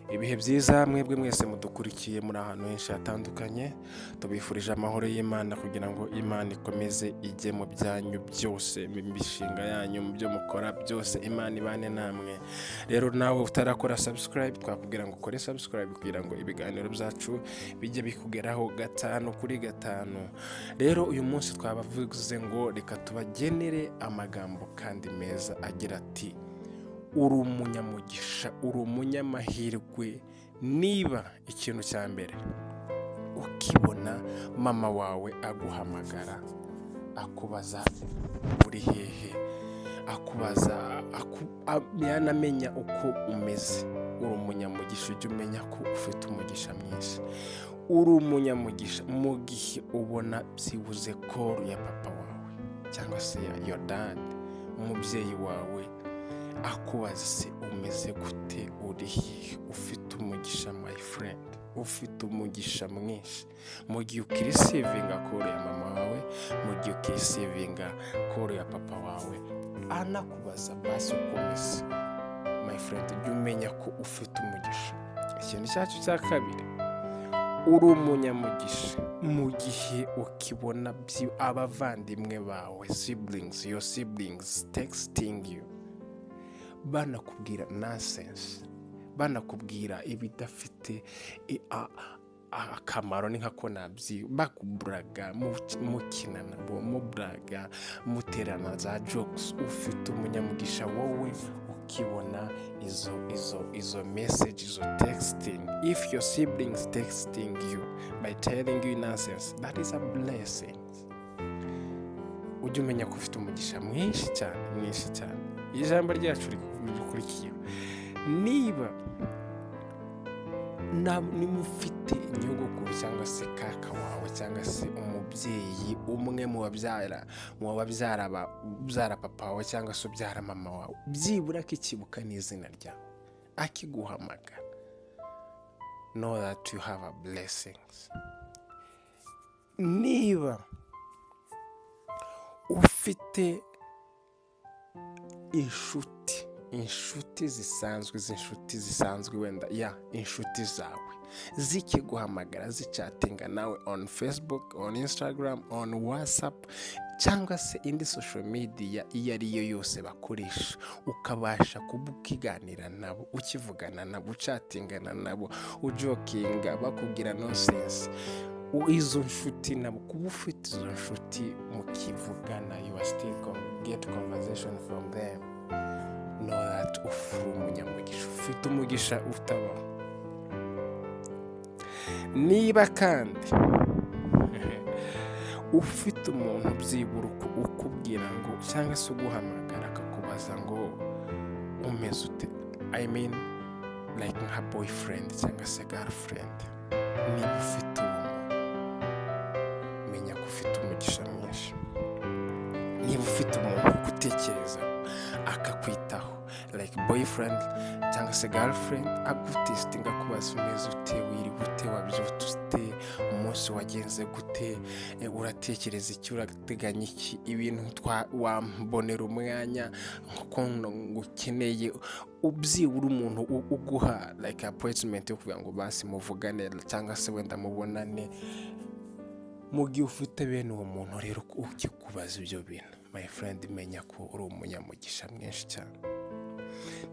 Ibihe byiza mwebwe mwese mudukurikiye muri ahantu henshi hatandukanye, tubifurije amahoro y'Imana kugira ngo Imana ikomeze ijye mu byanyu byose, mu mishinga yanyu, mu byo mukora byose, Imana ibane namwe. Rero nawe utarakora subscribe, twakubwira ngo ukore subscribe kugira ngo ibiganiro byacu bijye bikugeraho 5/5. Rero uyu munsi twabavuze ngo reka tubagenere amagambo kandi meza agira ati: uri umunyamugisha, uri umunyamahirwe niba ikintu cya mbere ukibona mama wawe aguhamagara akubaza uri hehe, akubaza yanamenya uko umeze. Uri umunyamugisha, ujye umenya ko ufite umugisha mwinshi. Uri umunyamugisha mu gihe ubona byibuze call ya papa wawe cyangwa se your dad, umubyeyi wawe akubaza se umeze gute, uri hehe. Ufite umugisha my friend, ufite umugisha mwinshi mu gihe ukirisivinga call ya mama wawe, mu gihe ukirisivinga call ya papa wawe anakubaza basi uko umeze. My friend, ujye umenya ko ufite umugisha. Ikintu cyacu cya kabiri, uri umunyamugisha mu gihe ukibona abavandimwe bawe, your siblings texting you, banakubwira nonsense, banakubwira ibidafite akamaro, ni nka ko bakuburaga, mukina nabo, muburaga, muterana za jokes. Ufite umunyamugisha wowe ukibona izo message, izo texting. If your siblings texting you by telling you nonsense, that is a blessing. Ujye umenya ko ufite umugisha mwinshi cyane. Ijambo ryacu rikurikiye, niba ufite inyogokuru cyangwa se kaka wawe cyangwa se umubyeyi umwe mu babyara papa wawe cyangwa se ubyara mama wawe, byibura akikibuka n'izina ryawe akiguhamagara, know that you have a blessings. Niba ufite inshuti zisanzwe wenda inshuti zawe zikiguhamagara, zichatinga nawe on Facebook, on Instagram, on WhatsApp cyangwa se indi social media iyo ari yo yose bakoresha, ukabasha kubukiganira nabo, ukivugana nabo, uchatingana nabo, ujokinga, bakubwira nonsense. Izo nshuti nabo, kuba ufite izo nshuti mukivugana, you are still get conversation from them, know that ufite umunyamugisha, ufite umugisha utabaho. Niba kandi ufite umuntu byibura ukubwira ngo cyangwa se uguhamagara akakubaza ngo umeze ute, I mean like nka boyfriend cyangwa se girlfriend, niba ufite menya ko ufite umugisha mwinshi. Niba ufite umuntu gutekereza akakwitaho like boyfriend cyangwa se girlfriend, agutestinga kubaza umeze ute, wiri gute, wabyutse ute, umunsi wagenze gute, uratekereza iki, urateganya iki, ibintu wambonera umwanya nkuko ngukeneye. Ubyibura umuntu uguha like appointment yo kugira ngo basi muvugane cyangwa se wenda mubonane. Mu gihe ufite bene uwo muntu rero ukikubaza ibyo bintu, my friend, menya ko uri umunyamugisha mwinshi cyane.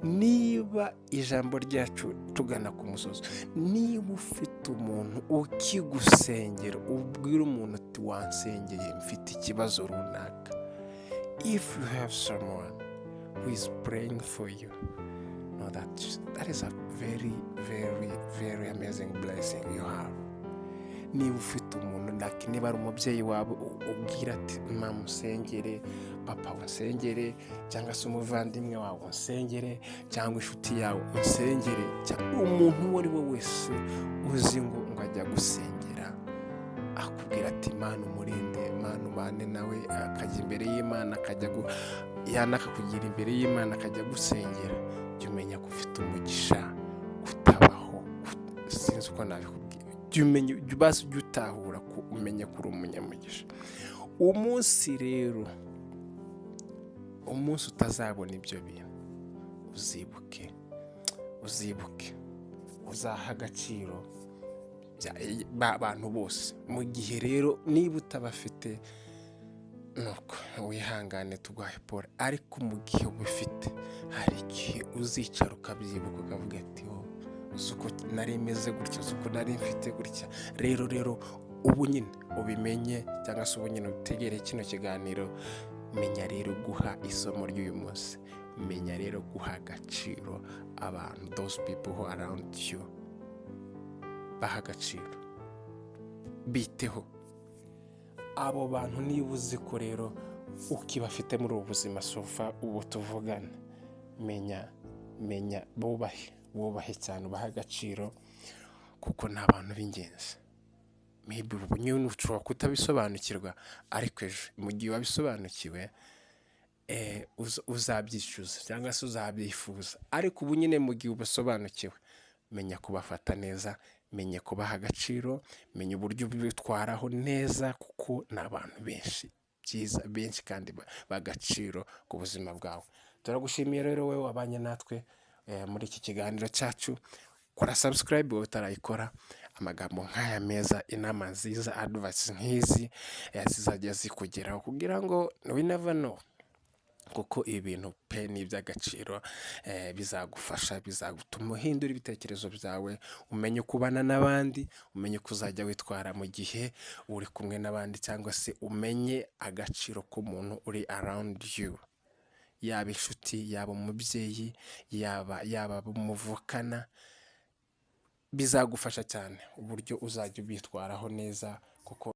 Niba ijambo ryacu tugana ku musozo, niba ufite umuntu ukigusengera, ubwira umuntu ati wansengeye mfite ikibazo runaka, if you have someone who is praying for you, know that is a very very very amazing blessing you have. Niba ufite umuntu niba ari umubyeyi wawe ubwira ati mama unsengere, papa unsengere, cyangwa se umuvandimwe wawe unsengere, cyangwa inshuti yawe unsengere, cyangwa umuntu uwo ari we wese uzi ngo ajya gusengera, akubwira ati Imana umurinde, Imana ubane nawe, akajya imbere y'Imana, akakugira imbere y'Imana akajya gusengera, jya umenya ko ufite umugisha utabaho. Sinzi uko nabikubwira. Basi ujye utahura ko umenya ko uri umunyamugisha. Umunsi rero, umunsi utazabona ibyo bintu, uzibuke uzaha agaciro abantu bose. Mu gihe rero niba utabafite nuko wihangane tuguhaye pole, ariko mu gihe ubifite hari igihe uzicara ukabyibuka ukavuga ati uzi uko nari meze gutya, uzi uko nari mfite gutya. Rero ubu nyine ubimenye, cyangwa se ubu nyine utegere kino kiganiro. Menya rero guha isomo ry'uyu munsi, menya rero guha agaciro abantu, those people who around you. Baha agaciro, biteho abo bantu. Niba uzi ko rero ukibafite muri ubu buzima sofa ubu tuvugana, menya bubahe cyane, ubahe agaciro, kuko ni abantu b'ingenzi. Maybe ubu nyine ushobora kutabisobanukirwa, ariko ejo mu gihe wabisobanukiwe uzabyicuza cyangwa se uzabyifuza. Ariko ubu nyine mu gihe ubasobanukiwe, menya kubafata neza, menya kubaha agaciro, menya uburyo bitwaraho neza, kuko ni abantu benshi kandi b'agaciro ku buzima bwawe. Turagushimiye rero wowe wabanye natwe muri iki kiganiro cyacu. Kora subscribe wowe utarayikora. Amagambo nk'aya meza, inama nziza, advice nk'izi zizajya zikugeraho, kugira ngo we never know, kuko ibintu pe ni iby'agaciro. Bizagufasha, bizagutuma uhindura ibitekerezo byawe, umenye kubana n'abandi, umenye ko uzajya witwara mu gihe uri kumwe n'abandi, cyangwa se umenye agaciro k'umuntu uri around you, yaba inshuti, yaba umubyeyi, yaba umuvukana. Bizagufasha cyane uburyo uzajya ubitwaraho neza, kuko